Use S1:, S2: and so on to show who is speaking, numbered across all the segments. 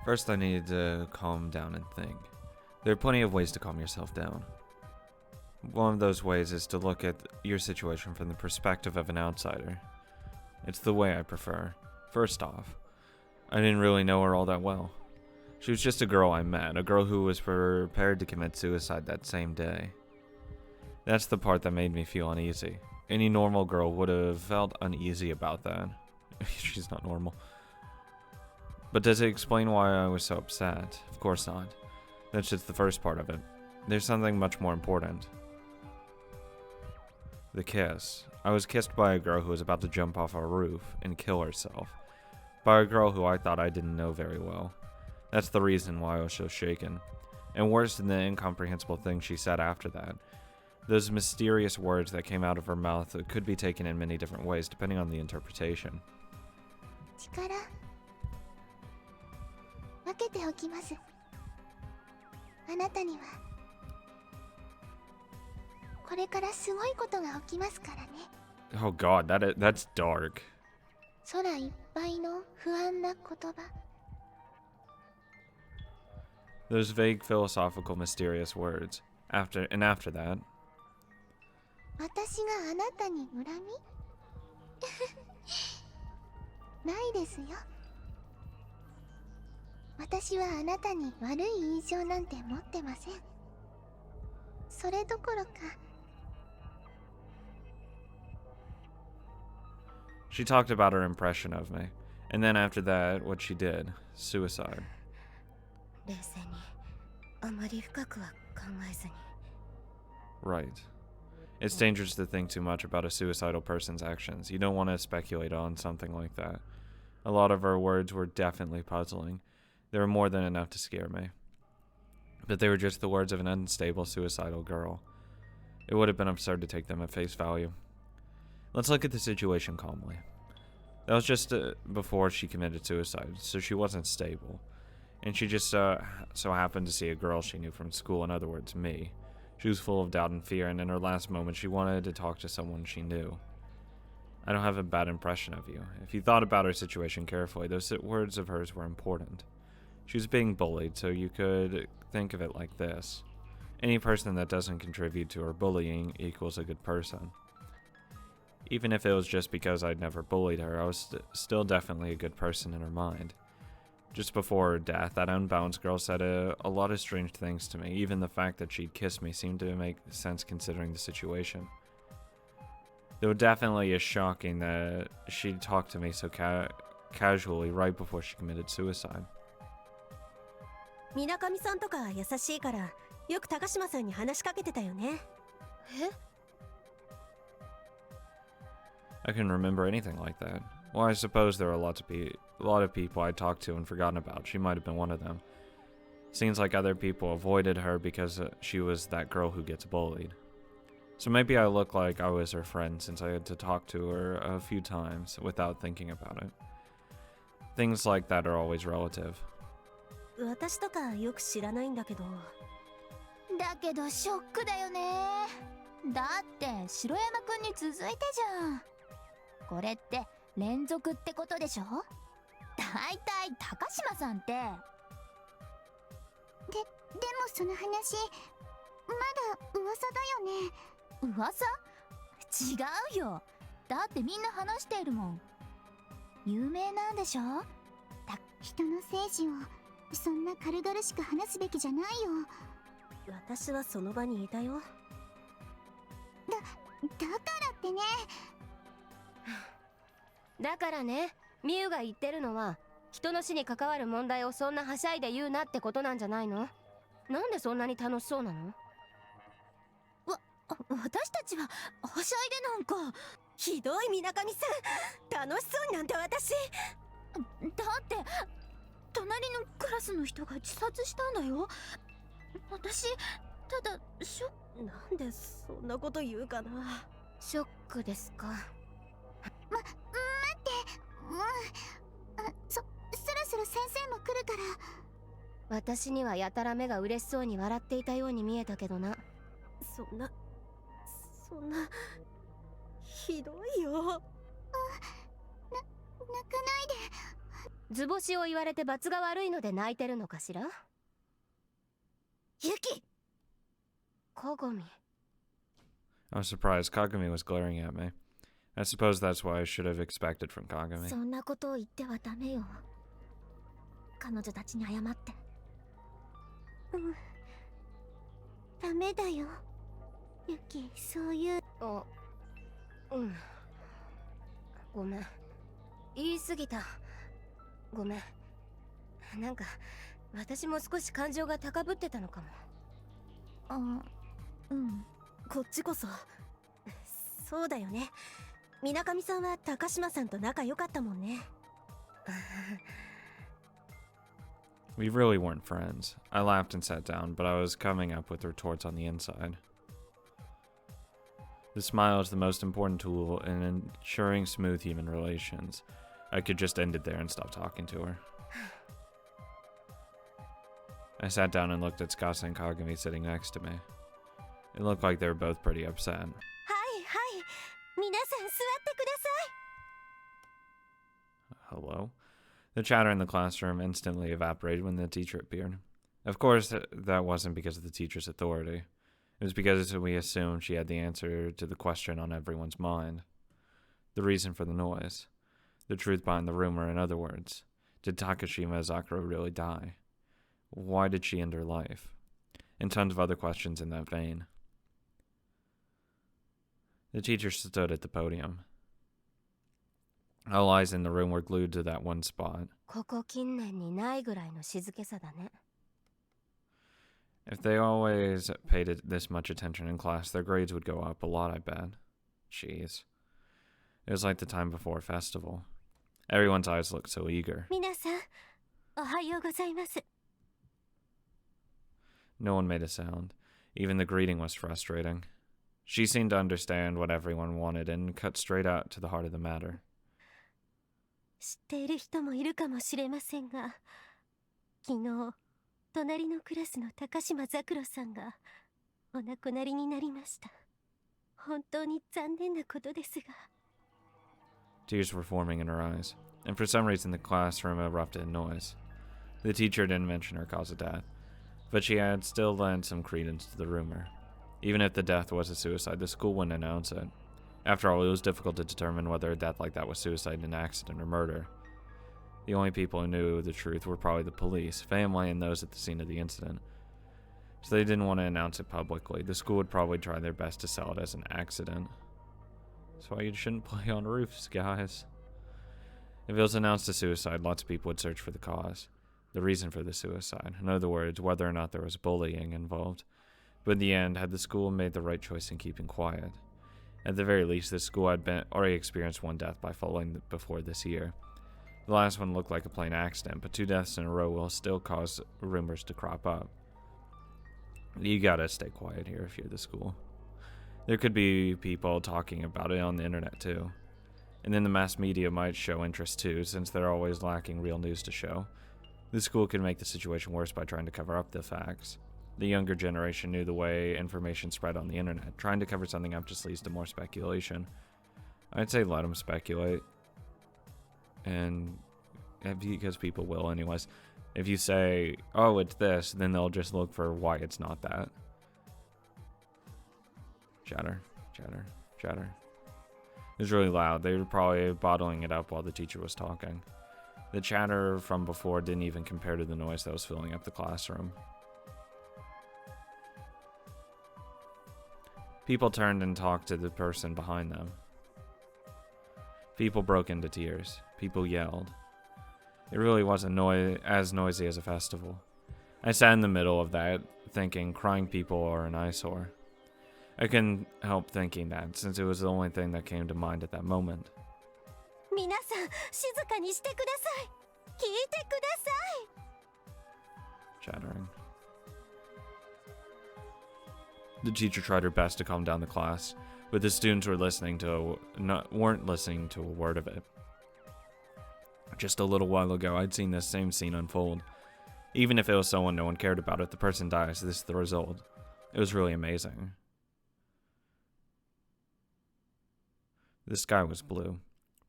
S1: First, I need to calm down and think. There are plenty of ways to calm yourself down. One of those ways is to look at your situation from the perspective of an outsider. It's the way I prefer. First off, I didn't really know her all that well. She was just a girl I met, a girl who was prepared to commit suicide that same day. That's the part that made me feel uneasy. Any normal girl would have felt uneasy about that. She's not normal. But does it explain why I was so upset? Of course not. That's just the first part of it. There's something much more important. The kiss. I was kissed by a girl who was about to jump off a roof and kill herself. By a girl who I thought I didn't know very well. That's the reason why I was so shaken. And worse than the incomprehensible things she said after that. Those mysterious words that came out of her mouth could be taken in many different ways depending on the interpretation.
S2: 力分けておきます。あなたにはこれからすごいことが起きますからね。
S1: Oh god, that's dark.
S2: 空いっぱいの不安な言葉。
S1: Those vague, philosophical, mysterious words. After that.
S2: 私があなたに恨みないですよ。私はあなたに悪い印象なんて持ってません。それどころか。
S1: She talked about her impression of me. And then after that, what she did. Suicide.
S3: 冷静にあまり深くは考えずに。
S1: Right. It's dangerous to think too much about a suicidal person's actions. You don't want to speculate on something like that. A lot of her words were definitely puzzling. They were more than enough to scare me. But they were just the words of an unstable, suicidal girl. It would have been absurd to take them at face value. Let's look at the situation calmly. That was just before she committed suicide, so she wasn't stable. And she just so happened to see a girl she knew from school, in other words, me. She was full of doubt and fear, and in her last moment, she wanted to talk to someone she knew. I don't have a bad impression of you. If you thought about her situation carefully, those words of hers were important. She was being bullied, so you could think of it like this. Any person that doesn't contribute to her bullying equals a good person. Even if it was just because I'd never bullied her, I was still definitely a good person in her mind. Just before her death, that unbalanced girl said a lot of strange things to me. Even the fact that she'd kissed me seemed to make sense considering the situation. Though definitely is shocking that she'd talk to me so casually right before she committed suicide.
S3: 水上さんとか優しいからよく高島さんに話しかけてたよね。え？
S1: I couldn't remember anything like that. Well, I suppose there were a lot of people I talked to and forgotten about. She might have been one of them. Seems like other people avoided her because she was that girl who gets bullied. So maybe I look like I was her friend since I had to talk to her a few times without thinking about it. Things like that are always relative.
S3: 私とかよく知らないんだけど。
S4: だけどショックだよね。だって城山くんに続いてじゃん。これって連続ってことでしょ。だいたい高島さんって。でも
S2: その話まだ噂だよね。
S4: 噂？違うよ。だってみんな話しているもん。有名なんでしょ。
S2: 人の生死をそんな軽々しく話すべきじゃないよ。
S3: 私はその場にいたよ。
S2: だからってね。
S5: だからね、ミユが言ってるのは人の死に関わる問題をそんなはしゃいで言うなってことなんじゃないの？なんでそんなに楽しそうなの？
S3: 私たちははしゃいでなんか。ひどい水上さん、楽しそうになんて私。
S4: だって隣のクラスの人が自殺したんだよ。私ただ
S3: なんでそんなこと言うかな。
S5: ショックですか。
S2: 待って、そろそろ先生も来るから。
S5: 私にはやたら目が嬉しそうに笑っていたように見えたけどな。
S3: そんなひどいよ。
S2: 泣かないで。
S5: 図星を言われて罰が悪いので泣いてるのかしら？
S3: ユキ。
S5: 鏡。
S1: I was surprised Kagami was glaring at me. I suppose that's what I should have expected from Kagami.
S3: そんなことを言ってはダメよ。彼女たちに謝って。ダメだよ。ユキ、そういう。
S5: あ、ごめん。言い過ぎた。ごめん。なんか私も少し感情が高ぶってたのかも。
S3: こっちこそ。そうだよね。水上さんは高島さんと仲良かったもんね。
S1: We really weren't friends. I laughed and sat down, but I was coming up with retorts on the inside. The smile is the most important tool in ensuring smooth human relations. I could just end it there and stop talking to her. I sat down and looked at Tsukasa and Kagami sitting next to me. It looked like they were both pretty upset.
S3: はいはい。皆さん座ってください。
S1: Hello? The chatter in the classroom instantly evaporated when the teacher appeared. Of course, that wasn't because of the teacher's authority. It was because we assumed she had the answer to the question on everyone's mind. The reason for the noise. The truth behind the rumor, in other words. Did Takashima Azakura really die? Why did she end her life? And tons of other questions in that vein. The teacher stood at the podium. All eyes in the room were glued to that one spot.
S5: ここ近年にないぐらいの静けさだね。
S1: If they always paid this much attention in class, their grades would go up a lot, I bet. Jeez. It was like the time before a festival. Everyone's eyes looked so eager.
S3: 皆さん、おはようございます。
S1: No one made a sound. Even the greeting was frustrating. She seemed to understand what everyone wanted and cut straight out to the heart of the matter.
S3: 知っている人もいるかもしれませんが、昨日、隣のクラスの高島桜さんがお亡くなりになりました。本当に残念なことですが。
S1: Tears were forming in her eyes, and for some reason the classroom erupted in noise. The teacher didn't mention her cause of death, but she had still lent some credence to the rumor. Even if the death was a suicide, the school wouldn't announce it. After all, it was difficult to determine whether a death like that was suicide, an accident, or murder. The only people who knew the truth were probably the police, family, and those at the scene of the incident. So they didn't want to announce it publicly. The school would probably try their best to sell it as an accident. That's why you shouldn't play on roofs, guys. If it was announced a suicide, lots of people would search for the cause, the reason for the suicide. In other words, whether or not there was bullying involved. But in the end, had the school made the right choice in keeping quiet? At the very least, the school had already experienced one death by falling before this year. The last one looked like a plain accident, but 2 deaths in a row will still cause rumors to crop up. You gotta stay quiet here if you're the school. There could be people talking about it on the internet too. And then the mass media might show interest too, since they're always lacking real news to show. The school could make the situation worse by trying to cover up the facts. The younger generation knew the way information spread on the internet. Trying to cover something up just leads to more speculation. I'd say let them speculate. And because people will anyways. If you say, oh, it's this, then they'll just look for why it's not that. Chatter, chatter, chatter. It was really loud. They were probably bottling it up while the teacher was talking. The chatter from before didn't even compare to the noise that was filling up the classroom. People turned and talked to the person behind them. People broke into tears. People yelled. It really wasn't as noisy as a festival. I sat in the middle of that, thinking crying people are an eyesore. I couldn't help thinking that, since it was the only thing that came to mind at that moment.
S3: 皆さん、静かにしてください。聞いてください。
S1: Chattering. The teacher tried her best to calm down the class, but the students weren't listening to a word of it. Just a little while ago, I'd seen this same scene unfold. Even if it was someone no one cared about, if the person dies, this is the result. It was really amazing. The sky was blue.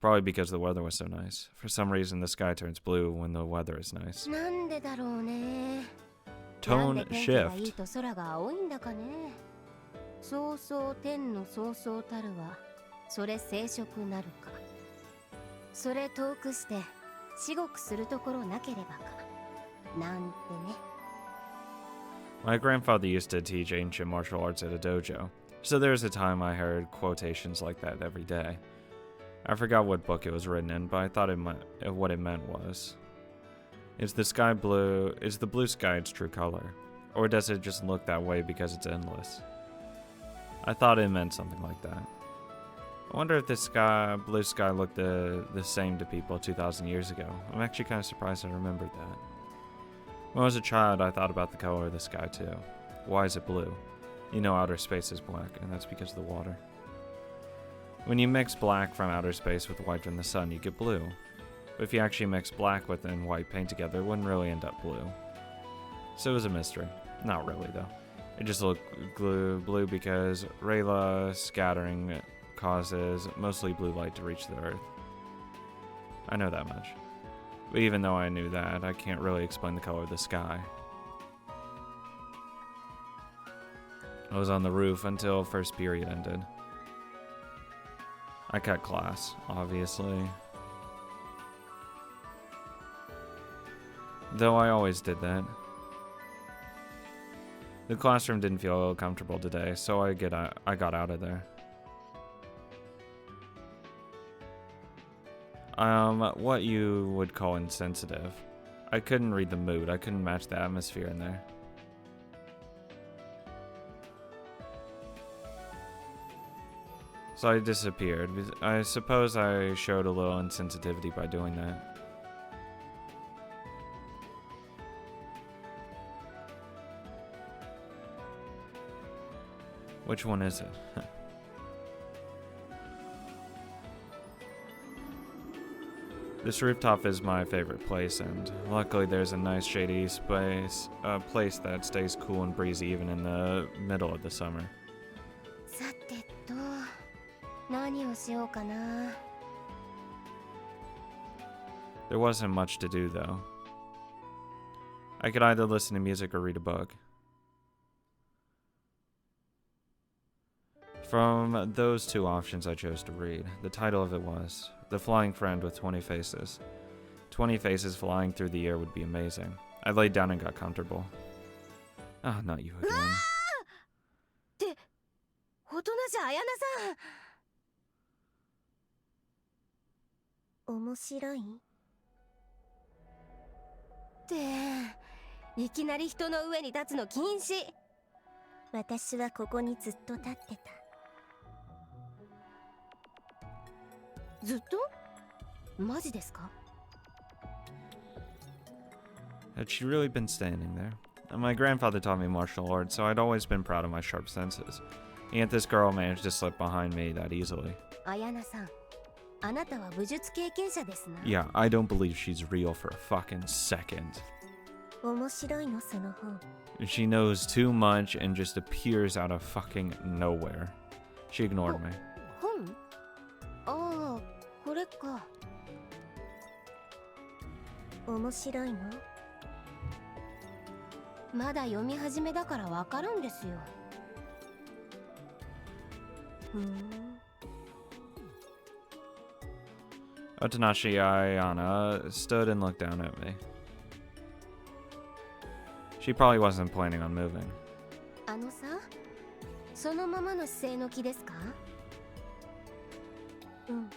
S1: Probably because the weather was so nice. For some reason, the sky turns blue when the weather is nice.
S5: なんでだろうね。
S1: Tone
S5: なんで天気がいい
S1: shift.
S5: と空が青いんだかね。そうそう天のそうそうたるは、それ生殖なるか。それ遠くして、至極するところなければか。なんてね。
S1: My grandfather used to teach ancient martial arts at a dojo, so there was a time I heard quotations like that every day. I forgot what book it was written in, but I thought what it meant was, is the blue sky its true color? Or does it just look that way because it's endless? I thought it meant something like that. I wonder if this blue sky looked the same to people 2,000 years ago. I'm actually kind of surprised I remembered that. When I was a child, I thought about the color of the sky too. Why is it blue? You know outer space is black, and that's because of the water. When you mix black from outer space with white from the sun, you get blue. But if you actually mix black with and white paint together, it wouldn't really end up blue. So it was a mystery. Not really, though. It just looked blue because Rayla scattering causes mostly blue light to reach the Earth. I know that much. But even though I knew that, I can't really explain the color of the sky. I was on the roof until first period ended. I cut class, obviously. Though I always did that. The classroom didn't feel comfortable today, so I got out of there. What you would call insensitive. I couldn't read the mood. I couldn't match the atmosphere in there. So I disappeared. I suppose I showed a little insensitivity by doing that. Which one is it? This rooftop is my favorite place, and luckily there's a nice shady place that stays cool and breezy even in the middle of the summer.
S5: さてと、何をしようかな。
S1: There wasn't much to do though. I could either listen to music or read a book. From those two options I chose to read. The title of it was The Flying Friend with 20 Faces. 20 faces flying through the air would be amazing. I laid down and got comfortable. Ah, not you again.
S5: って大人じゃ綾菜さん。
S3: 面白い？
S5: っていきなり人の上に立つの禁止。
S3: 私はここにずっと立ってた。
S5: ずっと？マジですか？
S1: Had she really been standing there? My grandfather taught me martial arts, so I'd always been proud of my sharp senses. And yet this girl managed to slip behind me that easily.
S5: 綾菜さん、あなたは武術経験者ですな。
S1: Yeah, I don't believe she's real for a fucking second.
S3: 面白いのその本。
S1: She knows too much and just appears out of fucking nowhere. She ignored me.
S5: 本？ああ、これか。
S3: 面白いの？
S5: まだ読み始めだからわかるんですよ。
S1: Otanashi Ayane stood and looked down at me. She probably wasn't planning on moving.
S5: あのさ、そのままの姿勢の気ですか？
S3: うん。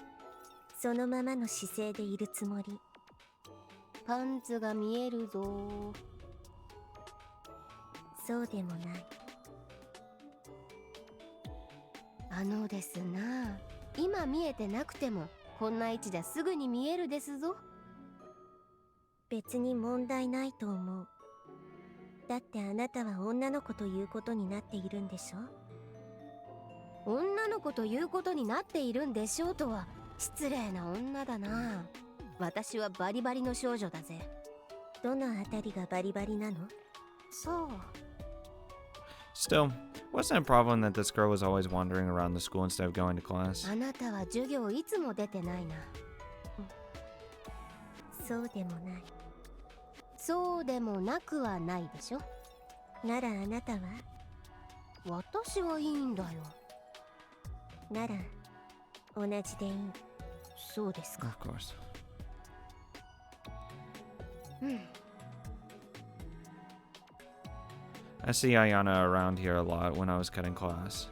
S3: そのままの姿勢でいるつもり。
S5: パンツが見えるぞ。
S3: そうでもない。
S5: あのですな、今見えてなくてもこんな位置じゃすぐに見えるですぞ。
S3: 別に問題ないと思う。だってあなたは女の子ということになっているんでしょ？
S5: 女の子ということになっているんでしょうとは失礼な女だな。私はバリバリの少女だぜ。
S3: どのあたりがバリバリなの？
S5: そう。
S1: Still, Wasn't it a problem that this girl was always wandering around the school instead of going to class?
S5: あなたは授業いつも出てないな。
S3: そうでもない。
S5: そうでもなくはないでしょ。
S3: ならあなたは？
S5: 私はいいんだよ。
S3: なら同じでいい。
S5: そうですか。
S1: Of course.
S5: うん。
S1: I see Ayana around here a lot when I was cutting class.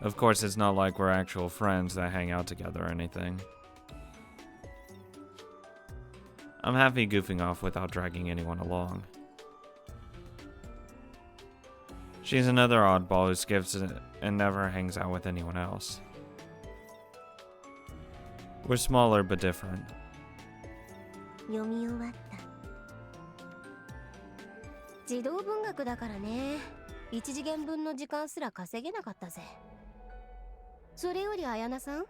S1: Of course, it's not like we're actual friends that hang out together or anything. I'm happy goofing off without dragging anyone along. She's another oddball who skips it and never hangs out with anyone else. We're smaller but different.
S3: 読み終わった。
S5: 児童文学だからね。一次元分の時間すら稼げなかったぜ。それより綾菜さん、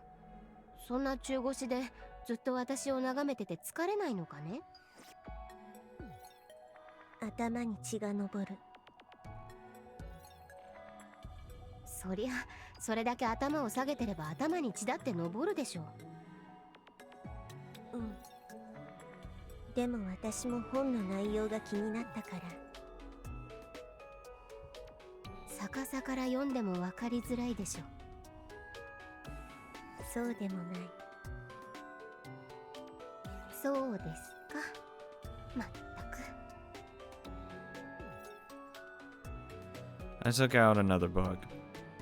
S5: そんな中腰でずっと私を眺めてて疲れないのかね。
S3: 頭に血が昇る。
S5: そりゃそれだけ頭を下げてれば頭に血だって昇るでしょ。
S3: うん。でも私も本の内容が気になったから。
S5: 逆さから読んでも分かりづらいでしょ。
S3: そうでもない。
S5: そうですか。まったく。
S1: I took out another book,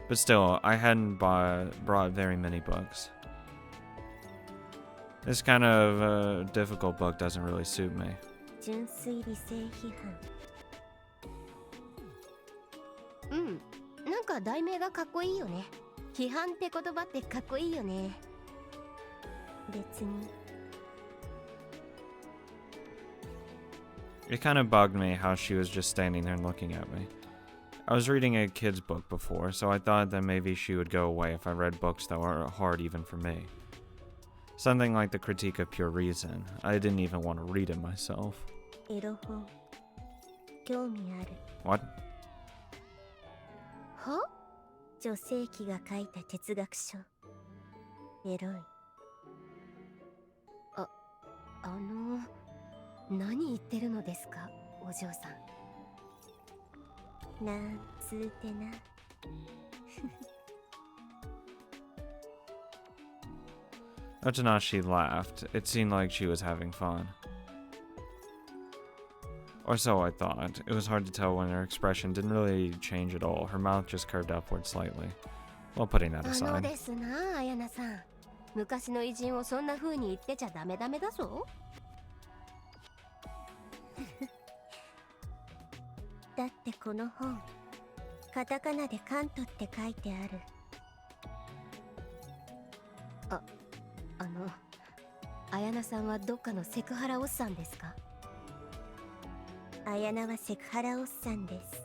S1: but still, I hadn't brought very many books. This kind of difficult book doesn't really suit me.
S3: 純粋理性批判。
S5: うん、なんか題名がかっこいいよね。批判って言葉ってかっこいいよね。
S3: 別に。
S1: It kind of bugged me how she was just standing there and looking at me. I was reading a kid's book before, so I thought that maybe she would go away if I read books that were hard even for me. Something like the Critique of Pure Reason. I didn't even want to read it myself.
S3: エロ本。興味ある。
S1: What?
S5: は？
S3: 女性器が書いた哲学書。エロい。
S5: 何言ってるのですか、お嬢さん。
S3: なんつうてな。
S1: Otanashi laughed. It seemed like she was having fun. Or so I thought. It was hard to tell when her expression didn't really change at all. Her mouth just curved upward slightly. Well, putting that
S5: の
S1: aside.
S5: ですな、綾菜さん。昔の偉人をそんな風に言ってちゃダメだぞ。
S3: だってこの本、カタカナでカントって書いてある。
S5: 綾菜さんはどっかのセクハラおっさんですか？
S3: 綾菜はセクハラおっさんです。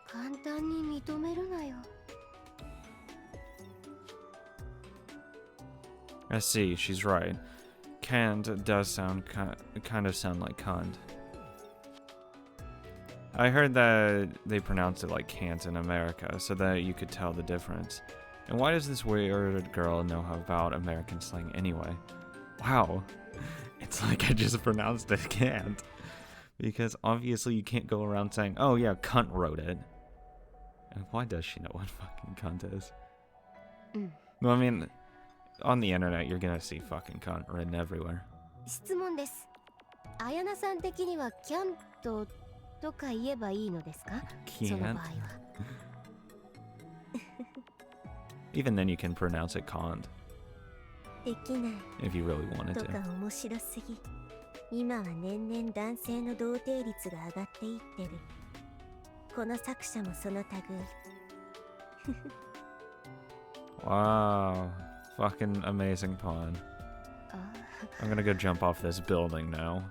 S5: 簡単に認めるなよ。
S1: I see, she's right. Canned does sound kind of sound like cunt. I heard that they pronounce it like can't in America, so that you could tell the difference. And why does this weird girl know about American slang anyway? Wow, it's like I just pronounced it can't. Because obviously you can't go around saying, oh yeah, cunt wrote it. And why does she know what fucking cunt is? Well, I mean, on the internet you're gonna see fucking cunt written everywhere.
S5: 質問です。綾菜さん的にはキャントとか言えばいいのですか？その場合は。
S1: Even then you can pronounce it can't.
S3: できない。
S1: If you really wanted
S3: とか
S1: to.
S3: 面白すぎ。今は年々男性の童貞率が上がっていってる。この作者もその類。
S1: Wow. Fucking amazing pawn. I'm gonna go jump off this building now.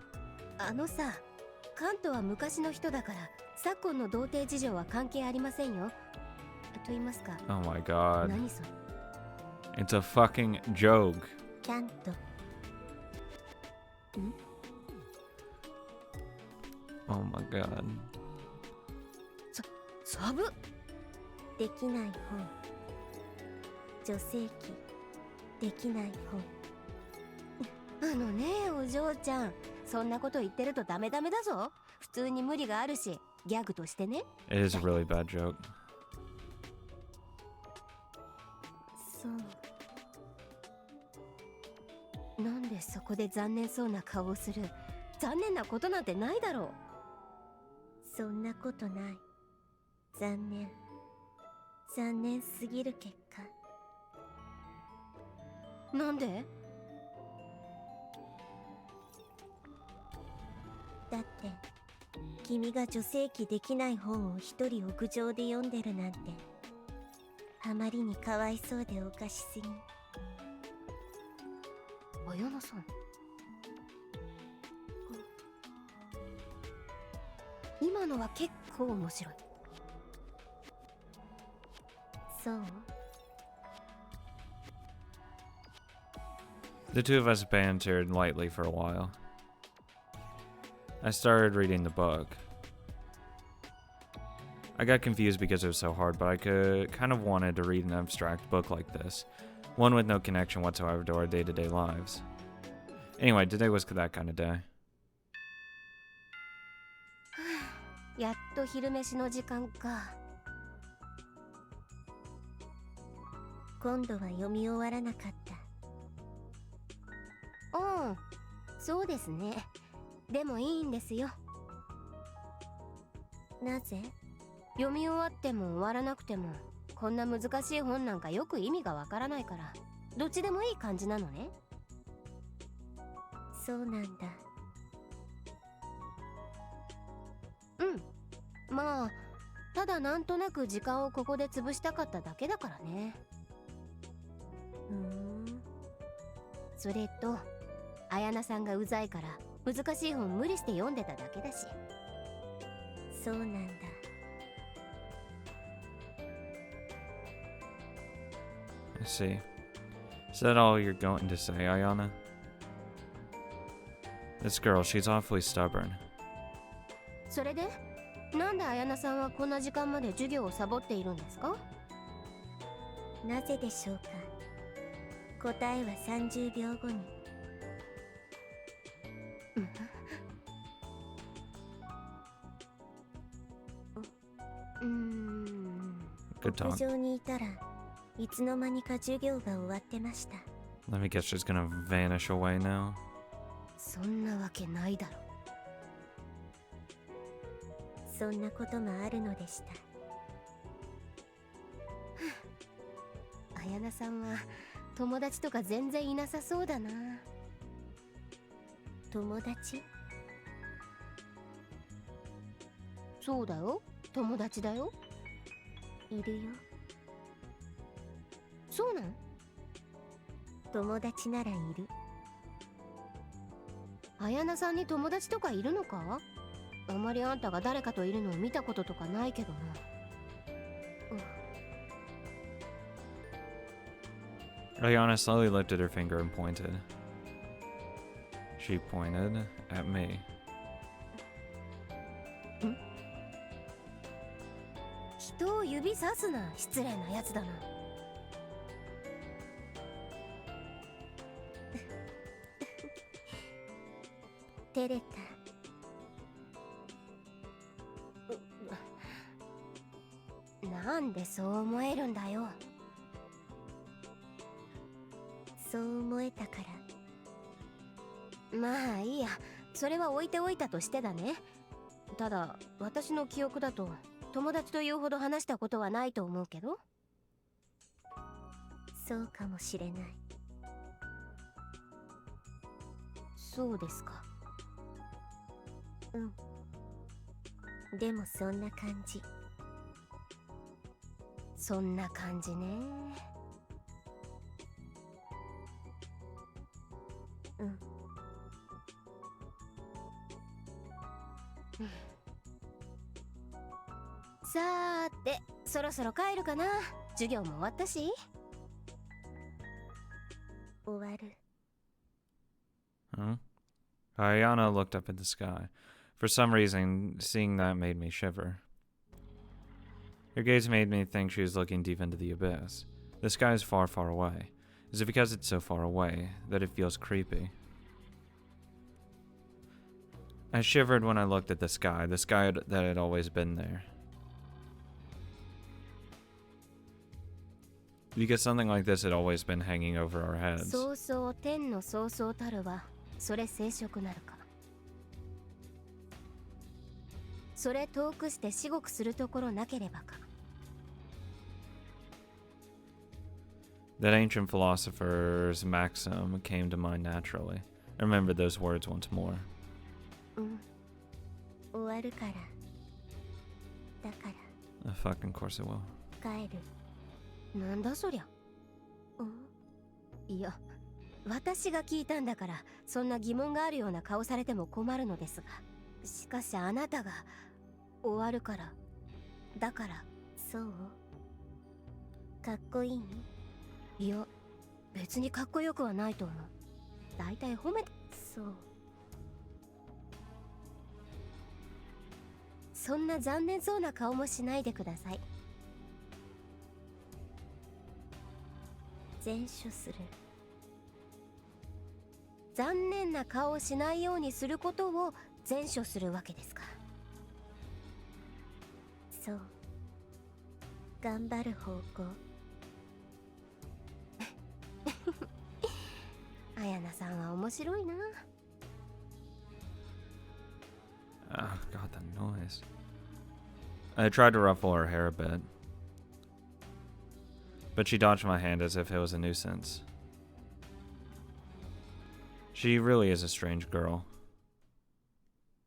S5: さ、カントは昔の人だから昨今の童貞事情は関係ありませんよ。と言いますか。
S1: Oh my god.
S5: 何それ。
S1: It's a fucking joke.
S3: キャント。
S1: Oh my god.
S5: サブ。
S3: できない本。女性器。できない
S5: あのねお嬢ちゃん、そんなこと言ってるとダメだぞ。普通に無理があるし、ギャグとしてね。
S1: It is a really bad joke.
S3: 本。そう。
S5: なんでそこで残念そうな顔をする。残念なことなんてないだろ
S3: そんなことない。残念。残念すぎる結果。
S5: う。なんで？
S3: だって君が女性器できない本を一人屋上で読んでるなんてあまりにかわいそうでおかしすぎ。
S5: 綾菜さん。今のは結構面白い。
S3: そう。
S1: The two of us bantered lightly for a while. I started reading the book. I got confused because it was so hard, but I kind of wanted to read an abstract book like this, one with no connection whatsoever to our day-to-day lives. Anyway, today was that kind of day.
S5: やっと昼飯の時間か。
S3: 今度は読み終わらなかった。
S5: うん、そうですね。でもいいんですよ。
S3: なぜ？
S5: 読み終わっても終わらなくても、こんな難しい本なんかよく意味がわからないから、どっちでもいい感じなのね。
S3: そうなんだ。
S5: うん。まあ、ただなんとなく時間をここで潰したかっただけだからね。それと、綾菜さんがうざいから難しい本無理して読んでただけだし。
S3: そうなんだ。
S1: I see. Is that all you're going to say, Ayane? This girl, she's awfully stubborn.
S5: それで、なんで綾菜さんはこんな時間まで授業をサボっているんですか？
S3: なぜでしょうか。答えは30秒後に。
S1: Good
S3: 屋
S1: talk.
S3: 上にいたらいつの間にか授業が終わってました。
S1: Let me guess, she's gonna vanish away now.
S5: そんなわけないだろ。
S3: そんなこともあるのでした。
S5: 綾菜さんは友達とか全然いなさそうだな。
S3: 友達？
S5: そうだよ、友達だよ。
S3: いるよ。
S5: そうなん？
S3: 友達ならいる。
S5: 綾菜さんに友達とかいるのか？あまりあんたが誰かといるのを見たこととかないけどな。
S1: Ayane slowly lifted her finger and pointed. She pointed at me.
S5: 人を指さすな、失礼なやつだな。
S3: 照れた。
S5: なんでそう思えるんだよ。
S3: そう思えたから。
S5: まあいいや、それは置いておいたとしてだね。ただ私の記憶だと友達というほど話したことはないと思うけど。
S3: そうかもしれない。
S5: そうですか。
S3: うん。でもそんな感じ。
S5: そんな感じね。
S3: うん。
S5: さーて、そろそろ帰るかな。授業も終わったし。
S3: 終わる。
S1: Huh? Ayane looked up at the sky. For some reason, seeing that made me shiver. Her gaze made me think she was looking deep into the abyss. The sky is far, far away. Is it because it's so far away that it feels creepy? I shivered when I looked at the sky that had always been there. Because something like this had always been hanging over our heads.
S5: そうそう天のそうそうたるはそれ生殖なるか。それ遠くして至極するところなければか。
S1: That ancient philosopher's maxim came to mind naturally. I remembered those words once more.
S3: 終わるから。だから
S1: Fucking course it will.
S3: 帰る。
S5: なんだそりゃ。いや、私が聞いたんだからそんな疑問があるような顔されても困るのですが、しかしあなたが終わるからだから。
S3: そうかっこいいね。
S5: いや、別にかっこよくはないと思う。だいたい褒めて。
S3: そう。
S5: そんな残念そうな顔もしないでください。
S3: 前処する。
S5: 残念な顔をしないようにすることを前処するわけですか。
S3: そう。頑張る方向。
S5: あやなさんは面白いな。
S1: Oh god, that noise. I tried to ruffle her hair a bit, but she dodged my hand as if it was a nuisance. She really is a strange girl.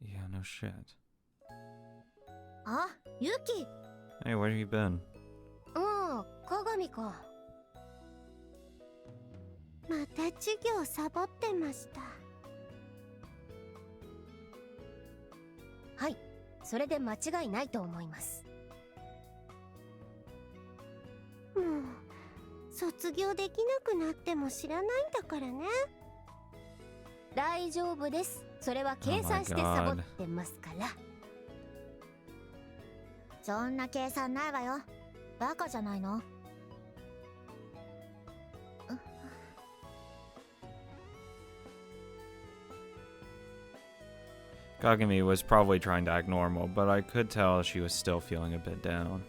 S1: Yeah, no shit.
S4: あ、ユキ。
S1: Hey, where have you been?
S5: ああ、鏡か。
S3: また授業サボってました。
S5: はい、それで間違いないと思います。
S3: もう卒業できなくなっても知らないんだからね。
S5: 大丈夫です。それは計算してサボってますから。
S4: そんな計算ないわよ。バカじゃないの。
S1: Kagami was probably trying to act normal, but I could tell she was still feeling a bit down.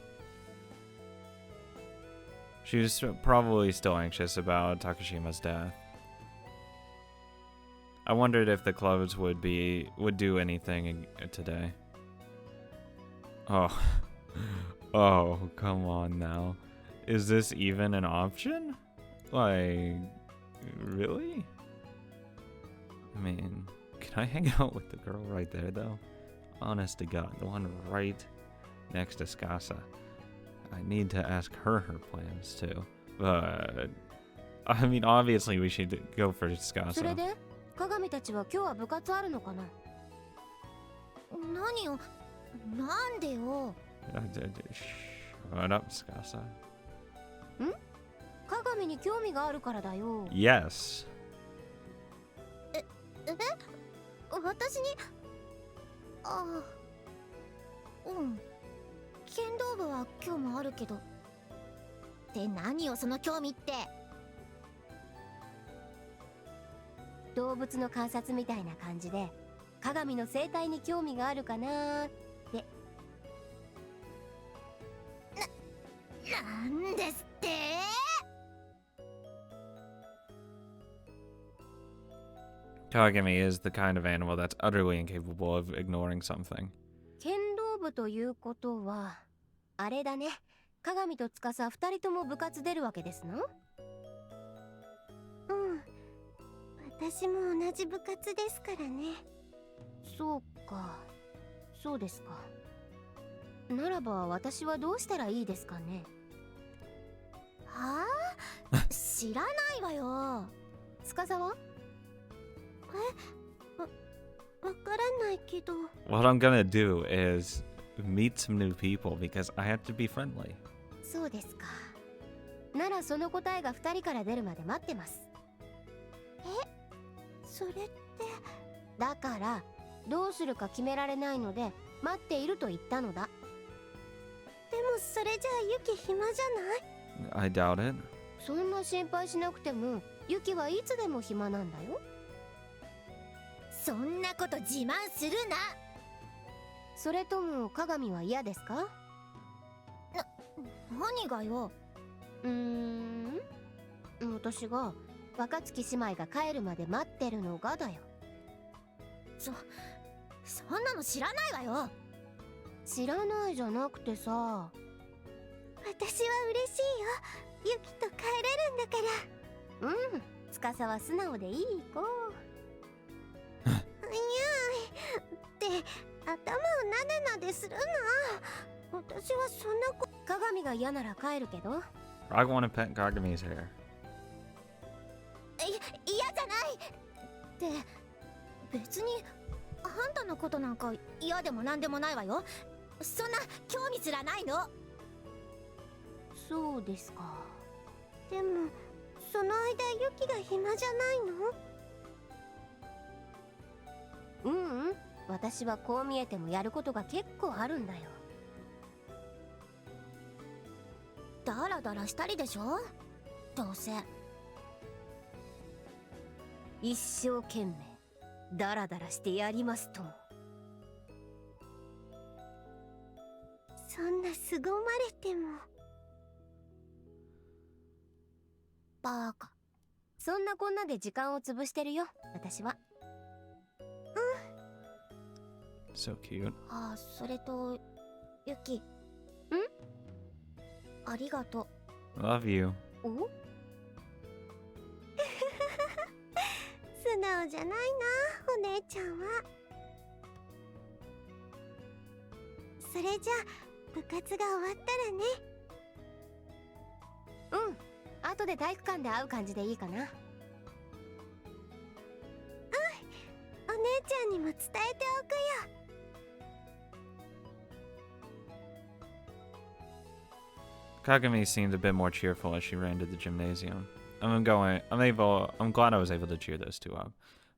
S1: She was probably still anxious about Takashima's death. I wondered if the clubs would do anything today. Oh. Oh, come on now. Is this even an option? Like, really? I mean, can I hang out with the girl right there, though? Honest to God, the one right next to Skasa. I need to ask her plans, too. But, I mean, obviously we should go for
S5: それ
S1: Skasa.
S5: で鏡たちは今日は部活あるのかな。
S4: 何よ、なんでよ。
S1: Shut up, Skasa.
S5: 鏡に興味があるからだよ。
S1: Yes.
S4: 私に。ああ、うん。剣道部は今日もあるけど。って何よその興味って。
S5: 動物の観察みたいな感じで鏡の生態に興味があるかなって。
S4: なんですって。
S1: Kagami is the kind of animal that's utterly incapable of ignoring something.
S5: 剣道部ということはあれだね。鏡と司二人とも部活出るわけですの。
S3: 私も同じ部活ですからね。
S5: そうか、そうですか。ならば私はどうしたらいいですかね。
S4: はあ知らないわよ。
S5: 司は？
S3: わからないけど。
S1: What I'm gonna do is meet some new people because I have to be friendly.
S5: そうですか。ならその答えが二人から出るまで待ってます。
S3: それって。
S5: だからどうするか決められないので待っていると言ったのだ。
S3: でもそれじゃあユキ暇じゃない？
S1: I doubt it.
S5: そんな心配しなくてもユキはいつでも暇なんだよ。
S4: そんなこと自慢するな。
S5: それとも鏡は嫌ですか？
S4: 何がよ。
S5: 私が若月姉妹が帰るまで待ってるのがだよ。
S4: そんなの知らないわよ。
S5: 知らないじゃなくてさ。
S3: 私は嬉しいよ。ユキと帰れるんだから。
S5: 司は素直でいい子。
S3: って頭をなでなでするな。私はそんなこ
S5: 鏡が嫌なら帰るけど。
S1: I want to pet Kagami's hair.
S4: 嫌じゃないって別にあんたのことなんか嫌でもなんでもないわよ。そんな興味すらないの。
S5: そうですか。
S3: でもその間ユキが暇じゃないの？
S5: 私はこう見えてもやることが結構あるんだよ。
S4: ダラダラしたりでしょ、どうせ。
S5: 一生懸命ダラダラしてやりますとも。
S3: そんな凄まれても。
S4: バカ。
S5: そんなこんなで時間を潰してるよ、私は。
S1: So cute.
S4: あ、それとユキ。ありがとう。
S1: Love you.
S5: お？
S3: 素直じゃないな、お姉ちゃんは。それじゃあ部活が終わったらね。
S5: 後で体育館で会う感じでいいかな。
S3: お姉ちゃんにも伝えておくよ。
S1: Kagami seemed a bit more cheerful as she ran to the gymnasium. I'm glad I was able to cheer those two up.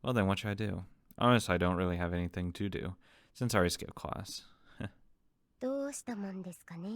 S1: Well then, what should I do? Honestly, I don't really have anything to do, since I already skipped class.
S5: どうしたもんですかね。